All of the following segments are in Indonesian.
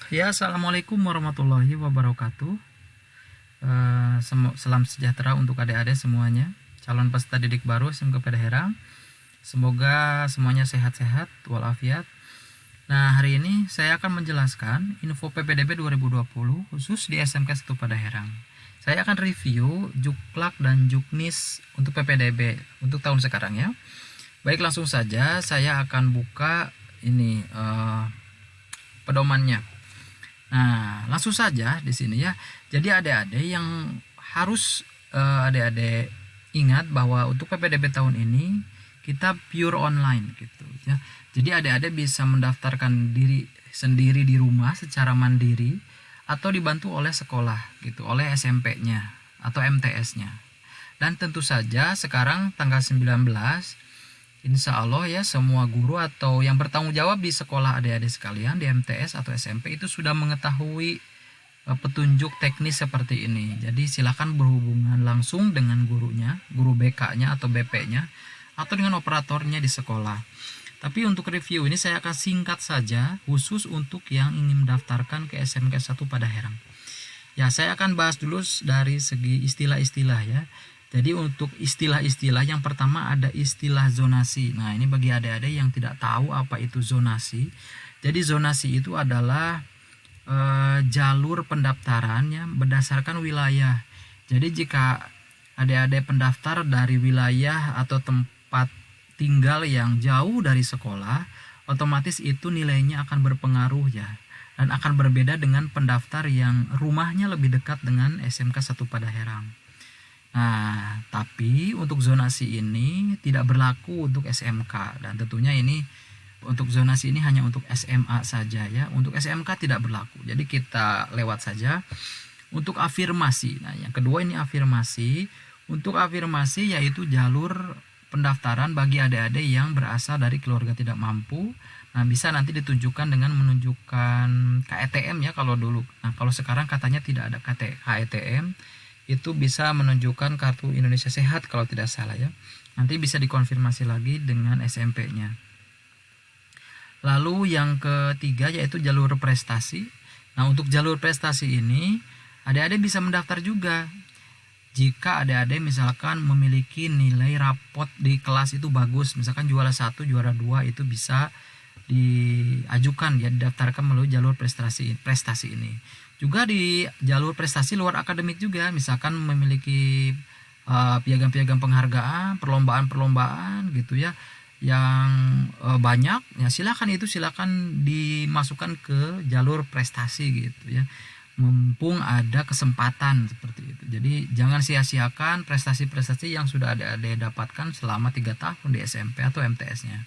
Ya, assalamualaikum warahmatullahi wabarakatuh. Salam sejahtera untuk adik-adik semuanya. Calon peserta didik baru SMK Pada Herang. Semoga semuanya sehat-sehat walafiat. Nah, hari ini saya akan menjelaskan info PPDB 2020 khusus di SMK 1 Pada Herang. Saya akan review Juklak dan Juknis untuk PPDB untuk tahun sekarang ya. Baik, langsung saja saya akan buka ini pedomannya. Nah, langsung saja di sini ya. Jadi adik-adik yang harus adik-adik ingat bahwa untuk PPDB tahun ini kita pure online gitu ya. Jadi adik-adik bisa mendaftarkan diri sendiri di rumah secara mandiri atau dibantu oleh sekolah gitu, oleh SMP-nya atau MTS-nya. Dan tentu saja sekarang tanggal 19, insya Allah ya, semua guru atau yang bertanggung jawab di sekolah adik-adik sekalian di MTS atau SMP itu sudah mengetahui petunjuk teknis seperti ini. Jadi silakan berhubungan langsung dengan gurunya, guru BK-nya atau BP-nya, atau dengan operatornya di sekolah. Tapi untuk review ini saya akan singkat saja khusus untuk yang ingin mendaftarkan ke SMK 1 Pada Herang. Ya, saya akan bahas dulu dari segi istilah-istilah ya. Jadi untuk istilah-istilah yang pertama ada istilah zonasi. Nah, ini bagi adik-adik yang tidak tahu apa itu zonasi. Jadi zonasi itu adalah jalur pendaftarannya berdasarkan wilayah. Jadi jika adik-adik pendaftar dari wilayah atau tempat tinggal yang jauh dari sekolah, otomatis itu nilainya akan berpengaruh ya. Dan akan berbeda dengan pendaftar yang rumahnya lebih dekat dengan SMK 1 Pada Herang. Nah, tapi untuk zonasi ini tidak berlaku untuk SMK, dan tentunya ini untuk zonasi ini hanya untuk SMA saja ya. Untuk SMK tidak berlaku. Jadi kita lewat saja. Untuk afirmasi. Nah, yang kedua ini afirmasi. Untuk afirmasi yaitu jalur pendaftaran bagi adik-adik yang berasal dari keluarga tidak mampu. Nah, bisa nanti ditunjukkan dengan menunjukkan KETM ya kalau dulu. Nah, kalau sekarang katanya tidak ada KETM. Itu bisa menunjukkan kartu Indonesia Sehat kalau tidak salah ya. Nanti bisa dikonfirmasi lagi dengan SMP-nya. Lalu yang ketiga yaitu jalur prestasi. Nah, untuk jalur prestasi ini adik-adik bisa mendaftar juga jika adik-adik misalkan memiliki nilai rapot di kelas itu bagus, misalkan juara 1, juara 2 itu bisa diajukan ya, didaftarkan melalui jalur prestasi ini. Juga di jalur prestasi luar akademik juga, misalkan memiliki piagam-piagam penghargaan, perlombaan-perlombaan gitu ya, yang banyak ya, silakan dimasukkan ke jalur prestasi gitu ya, mumpung ada kesempatan seperti itu. Jadi jangan sia-siakan prestasi-prestasi yang sudah ada dapatkan selama 3 tahun di SMP atau MTS-nya.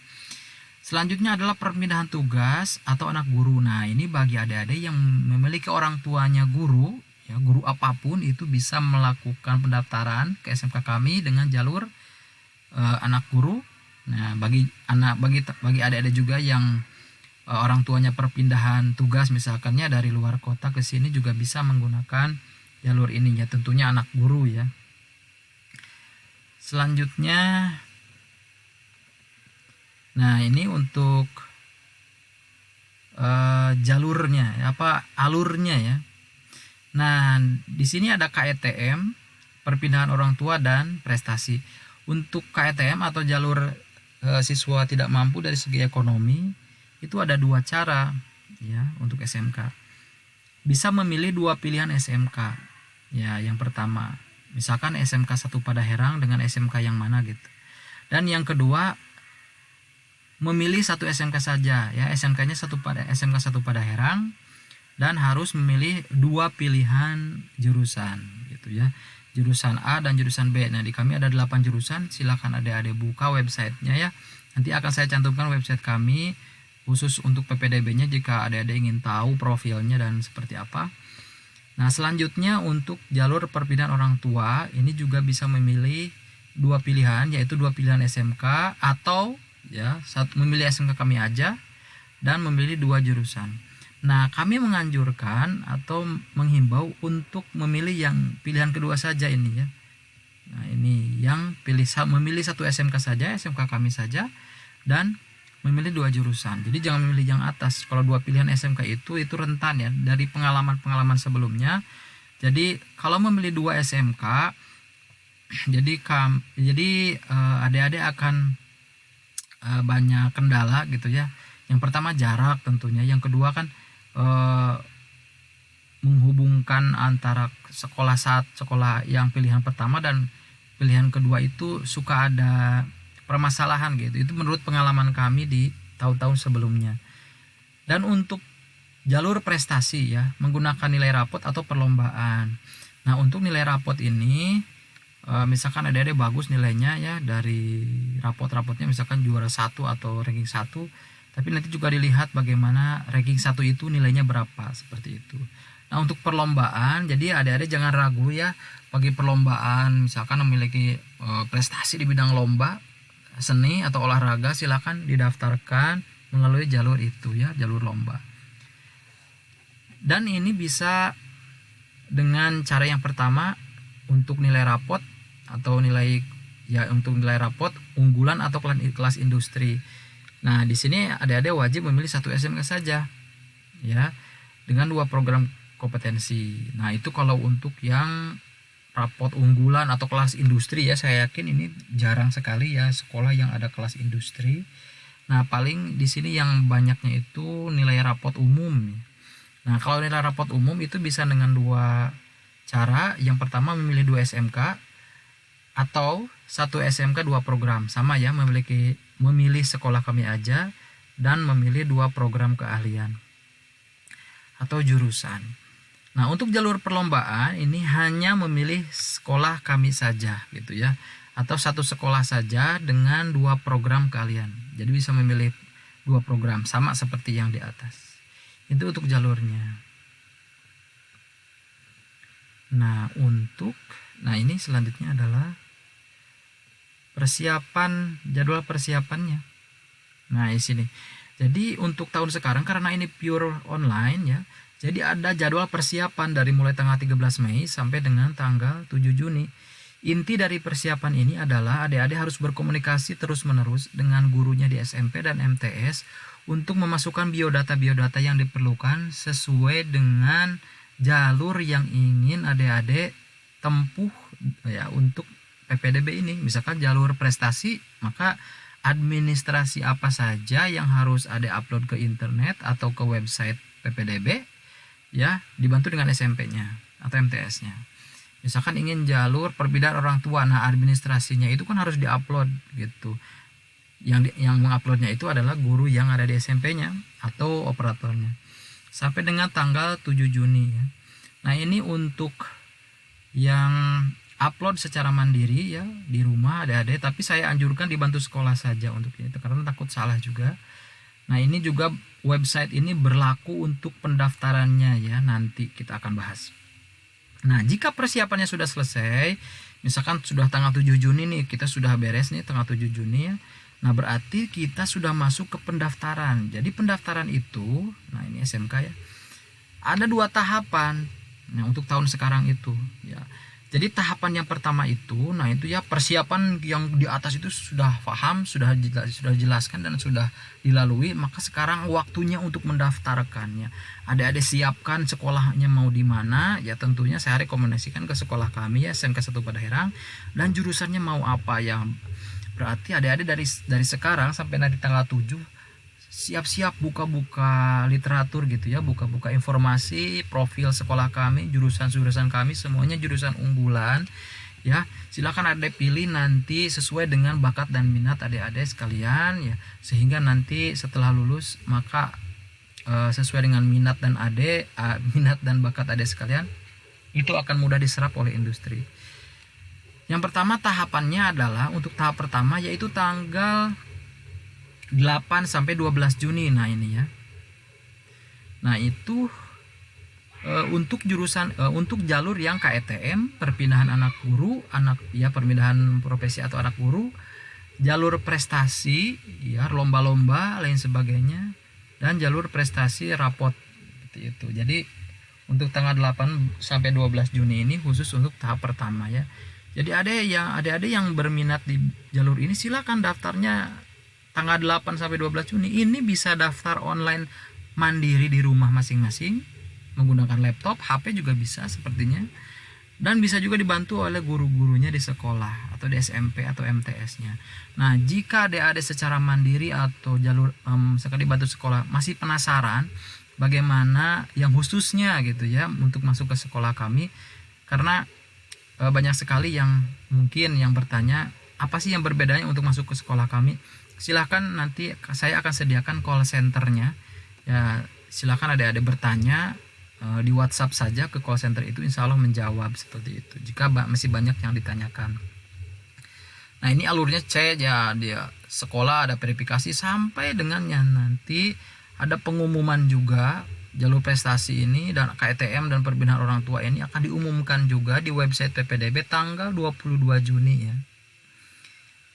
Selanjutnya adalah perpindahan tugas atau anak guru. Nah, ini bagi adik-adik yang memiliki orang tuanya guru, ya, guru apapun itu bisa melakukan pendaftaran ke SMK kami dengan jalur anak guru. Nah, bagi adik-adik juga yang orang tuanya perpindahan tugas misalkannya dari luar kota ke sini juga bisa menggunakan jalur ini ya, tentunya anak guru ya. Selanjutnya, nah ini untuk jalurnya alurnya ya. Nah, di sini ada KETM, perpindahan orang tua dan prestasi. Untuk KETM atau jalur siswa tidak mampu dari segi ekonomi itu ada 2 cara ya untuk SMK. Bisa memilih 2 pilihan SMK. Ya, yang pertama, misalkan SMK 1 Pada Herang dengan SMK yang mana gitu. Dan yang kedua, memilih satu SMK saja ya, SMK-nya SMK 1 Pada Herang, dan harus memilih 2 pilihan jurusan gitu ya, jurusan A dan jurusan B. Nah, di kami ada 8 jurusan, silakan adik-adik buka websitenya ya, nanti akan saya cantumkan website kami khusus untuk PPDB-nya jika adik-adik ingin tahu profilnya dan seperti apa. Nah, selanjutnya untuk jalur perpindahan orang tua ini juga bisa memilih 2 pilihan, yaitu 2 pilihan SMK atau ya memilih SMK kami aja dan memilih 2 jurusan. Nah, kami menganjurkan atau menghimbau untuk memilih yang pilihan kedua saja ini ya. Nah, ini yang memilih satu SMK saja, SMK kami saja, dan memilih dua jurusan. Jadi jangan memilih yang atas. Kalau dua pilihan SMK itu rentan ya dari pengalaman-pengalaman sebelumnya. Jadi kalau memilih dua SMK, jadi adik-adik akan banyak kendala gitu ya. Yang pertama jarak tentunya, yang kedua kan menghubungkan antara sekolah yang pilihan pertama dan pilihan kedua itu suka ada permasalahan gitu. Itu menurut pengalaman kami di tahun-tahun sebelumnya. Dan untuk jalur prestasi ya, menggunakan nilai rapot atau perlombaan. Nah, untuk nilai rapot ini misalkan adik-adik bagus nilainya ya dari rapot-rapotnya, misalkan juara 1 atau ranking 1, tapi nanti juga dilihat bagaimana ranking 1 itu nilainya berapa, seperti itu. Nah, untuk perlombaan, jadi adik-adik jangan ragu ya, bagi perlombaan misalkan memiliki prestasi di bidang lomba seni atau olahraga, silakan didaftarkan melalui jalur itu ya, jalur lomba. Dan ini bisa dengan cara yang pertama, untuk nilai rapot atau untuk nilai rapot unggulan atau kelas industri. Nah, di sini adik-adik wajib memilih satu SMK saja ya, dengan 2 program kompetensi. Nah, itu kalau untuk yang rapot unggulan atau kelas industri ya, saya yakin ini jarang sekali ya sekolah yang ada kelas industri. Nah, paling di sini yang banyaknya itu nilai rapot umum. Nah, kalau nilai rapot umum itu bisa dengan 2 cara. Yang pertama memilih 2 SMK atau 1 SMK 2 program. Sama ya, memilih sekolah kami aja dan memilih 2 program keahlian atau jurusan. Nah, untuk jalur perlombaan ini hanya memilih sekolah kami saja gitu ya, atau 1 sekolah saja dengan 2 program keahlian. Jadi bisa memilih 2 program sama seperti yang di atas. Itu untuk jalurnya. Nah, ini selanjutnya adalah jadwal persiapannya. Nah, di sini. Jadi untuk tahun sekarang karena ini pure online ya, jadi ada jadwal persiapan dari mulai tanggal 13 Mei sampai dengan tanggal 7 Juni. Inti dari persiapan ini adalah adik-adik harus berkomunikasi terus-menerus dengan gurunya di SMP dan MTS untuk memasukkan biodata-biodata yang diperlukan sesuai dengan jalur yang ingin adik-adik tempuh ya untuk PPDB ini. Misalkan jalur prestasi, maka administrasi apa saja yang harus adik upload ke internet atau ke website PPDB ya, dibantu dengan SMP-nya atau MTS-nya. Misalkan ingin jalur perbedaan orang tua, nah administrasinya itu kan harus diupload gitu. Yang menguploadnya itu adalah guru yang ada di SMP-nya atau operatornya. Sampai dengan tanggal 7 Juni ya. Nah, ini untuk yang upload secara mandiri ya di rumah adik-adik, tapi saya anjurkan dibantu sekolah saja untuk itu karena takut salah juga. Nah, ini juga website ini berlaku untuk pendaftarannya ya, nanti kita akan bahas. Nah, jika persiapannya sudah selesai, misalkan sudah tanggal 7 Juni nih, kita sudah beres nih tanggal 7 Juni ya. Nah, berarti kita sudah masuk ke pendaftaran. Jadi pendaftaran itu, nah ini SMK ya, ada 2 tahapan. Nah, untuk tahun sekarang itu ya. Jadi tahapan yang pertama itu, nah itu ya persiapan yang di atas itu sudah paham, sudah jelaskan dan sudah dilalui, maka sekarang waktunya untuk mendaftarkannya. Adik-adik siapkan sekolahnya mau di mana, ya tentunya saya rekomendasikan ke sekolah kami ya, SMK 1 Padaherang, dan jurusannya mau apa ya. Berarti adik-adik dari sekarang sampai nanti tanggal 7 siap-siap buka-buka literatur gitu ya, buka-buka informasi profil sekolah kami, jurusan-jurusan kami semuanya jurusan unggulan ya. Silakan adik pilih nanti sesuai dengan bakat dan minat adik-adik sekalian ya, sehingga nanti setelah lulus maka sesuai dengan minat dan bakat adik sekalian itu akan mudah diserap oleh industri. Yang pertama tahapannya adalah untuk tahap pertama yaitu tanggal 8 sampai 12 Juni. Nah, ini ya. Nah, itu untuk untuk jalur yang KETM, perpindahan anak guru, perpindahan profesi atau anak guru, jalur prestasi ya, lomba-lomba lain sebagainya, dan jalur prestasi rapot seperti itu. Jadi untuk tanggal 8 sampai 12 Juni ini khusus untuk tahap pertama ya. Jadi adik-adik yang berminat di jalur ini silakan daftarnya tanggal 8 sampai 12 Juni ini bisa daftar online mandiri di rumah masing-masing menggunakan laptop, HP juga bisa sepertinya. Dan bisa juga dibantu oleh guru-gurunya di sekolah atau di SMP atau MTS-nya. Nah, jika adik-adik secara mandiri atau jalur sekali dibantu sekolah masih penasaran bagaimana yang khususnya gitu ya untuk masuk ke sekolah kami, karena banyak sekali yang mungkin yang bertanya apa sih yang berbedanya untuk masuk ke sekolah kami. Silahkan nanti saya akan sediakan call centernya ya, silahkan adik-adik bertanya di WhatsApp saja ke call center itu, insya Allah menjawab seperti itu jika masih banyak yang ditanyakan. Nah, ini alurnya C ya, dia sekolah ada verifikasi sampai dengan yang nanti ada pengumuman juga jalur prestasi ini, dan KTM dan perbinaan orang tua ini akan diumumkan juga di website PPDB tanggal 22 Juni ya.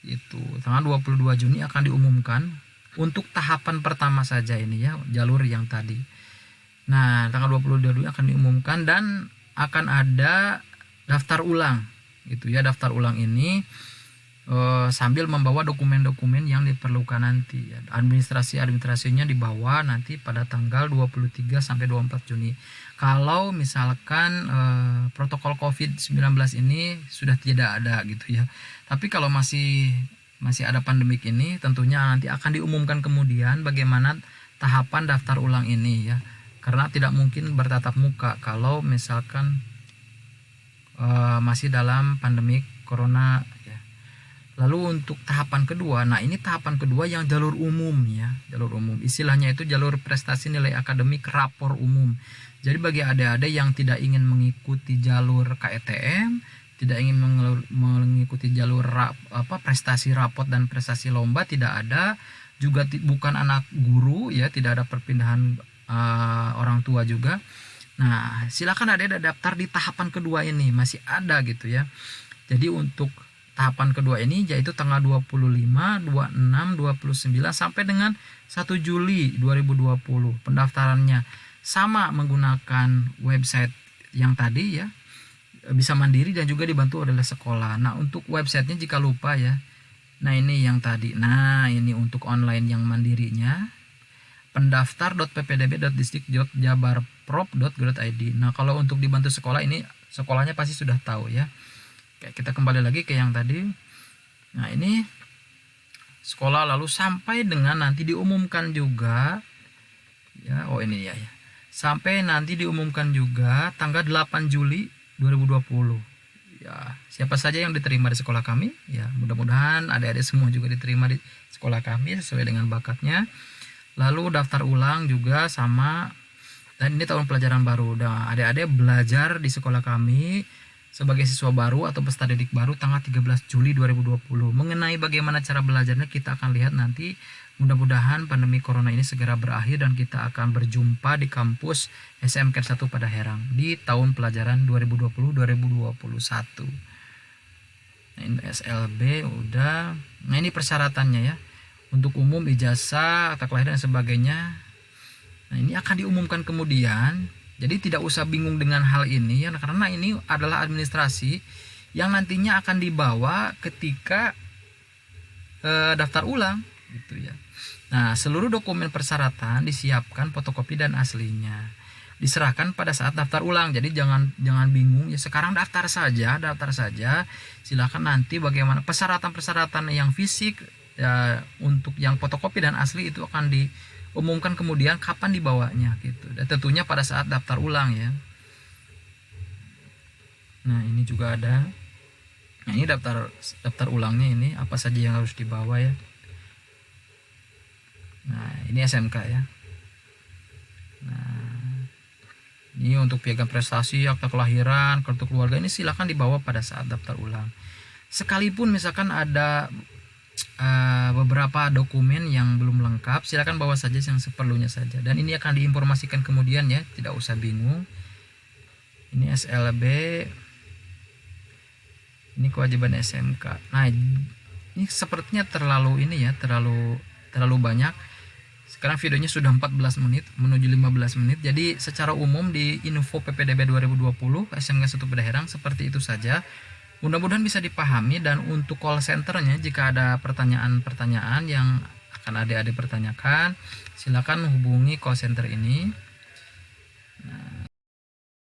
Itu tanggal 22 Juni akan diumumkan untuk tahapan pertama saja ini ya, jalur yang tadi. Nah, tanggal 22 Juni akan diumumkan dan akan ada daftar ulang gitu ya. Daftar ulang ini sambil membawa dokumen-dokumen yang diperlukan nanti ya. Administrasinya dibawa nanti pada tanggal 23 sampai 24 Juni. Kalau misalkan protokol COVID-19 ini sudah tidak ada gitu ya. Tapi kalau masih ada pandemik ini, tentunya nanti akan diumumkan kemudian bagaimana tahapan daftar ulang ini ya. Karena tidak mungkin bertatap muka kalau misalkan masih dalam pandemik corona ya. Lalu untuk tahapan kedua, nah ini tahapan kedua yang jalur umum ya, jalur umum. Istilahnya itu jalur prestasi nilai akademik rapor umum. Jadi bagi adik-adik yang tidak ingin mengikuti jalur KETM, tidak ingin mengikuti jalur prestasi rapot dan prestasi lomba, tidak ada, juga bukan anak guru ya, tidak ada perpindahan orang tua juga. Nah, silakan adik-adik daftar di tahapan kedua ini, masih ada gitu ya. Jadi untuk tahapan kedua ini yaitu tanggal 25, 26, 29 sampai dengan 1 Juli 2020. Pendaftarannya sama menggunakan website yang tadi ya. Bisa mandiri dan juga dibantu oleh sekolah. Nah, untuk websitenya jika lupa ya. Nah, ini yang tadi. Nah, ini untuk online yang mandirinya pendaftar.ppdb.distrik.jabarprop.go.id. Nah, kalau untuk dibantu sekolah ini sekolahnya pasti sudah tahu ya. Oke, kita kembali lagi ke yang tadi. Nah, ini sekolah, lalu sampai dengan nanti diumumkan juga ya. Oh, ini ya. Sampai nanti diumumkan juga tanggal 8 Juli 2020. Ya, siapa saja yang diterima di sekolah kami ya, mudah-mudahan adik-adik semua juga diterima di sekolah kami sesuai dengan bakatnya. Lalu daftar ulang juga sama, dan ini tahun pelajaran baru. Nah, adik-adik belajar di sekolah kami sebagai siswa baru atau peserta didik baru tanggal 13 Juli 2020. Mengenai bagaimana cara belajarnya kita akan lihat nanti. Mudah-mudahan pandemi corona ini segera berakhir dan kita akan berjumpa di kampus SMK 1 pada Herang di tahun pelajaran 2020-2021. Nah, ini SLB udah. Nah, ini persyaratannya ya. Untuk umum, ijazah, akta kelahiran dan sebagainya. Nah, ini akan diumumkan kemudian. Jadi tidak usah bingung dengan hal ini ya, karena ini adalah administrasi yang nantinya akan dibawa ketika daftar ulang gitu ya. Nah, seluruh dokumen persyaratan disiapkan fotokopi dan aslinya. Diserahkan pada saat daftar ulang. Jadi jangan bingung ya, sekarang daftar saja. Silakan nanti bagaimana persyaratan yang fisik ya, untuk yang fotokopi dan asli itu akan diumumkan kemudian kapan dibawanya gitu. Dan tentunya pada saat daftar ulang ya. Nah, ini juga ada. Nah, ini daftar ulangnya, ini apa saja yang harus dibawa ya. Nah, ini SMK ya. Nah, ini untuk piagam prestasi, akta kelahiran, kartu keluarga, ini silakan dibawa pada saat daftar ulang. Sekalipun misalkan ada beberapa dokumen yang belum lengkap, silakan bawa saja yang seperlunya saja, dan ini akan diinformasikan kemudian ya, tidak usah bingung. Ini SLB, ini kewajiban SMK. Nah, ini sepertinya terlalu banyak. Sekarang videonya sudah 14 menit menuju 15 menit. Jadi secara umum di info PPDB 2020 SMK 1 pada Herang seperti itu saja. Mudah-mudahan bisa dipahami, dan untuk call centernya jika ada pertanyaan-pertanyaan yang adik-adik pertanyakan, silakan hubungi call center ini. Nah,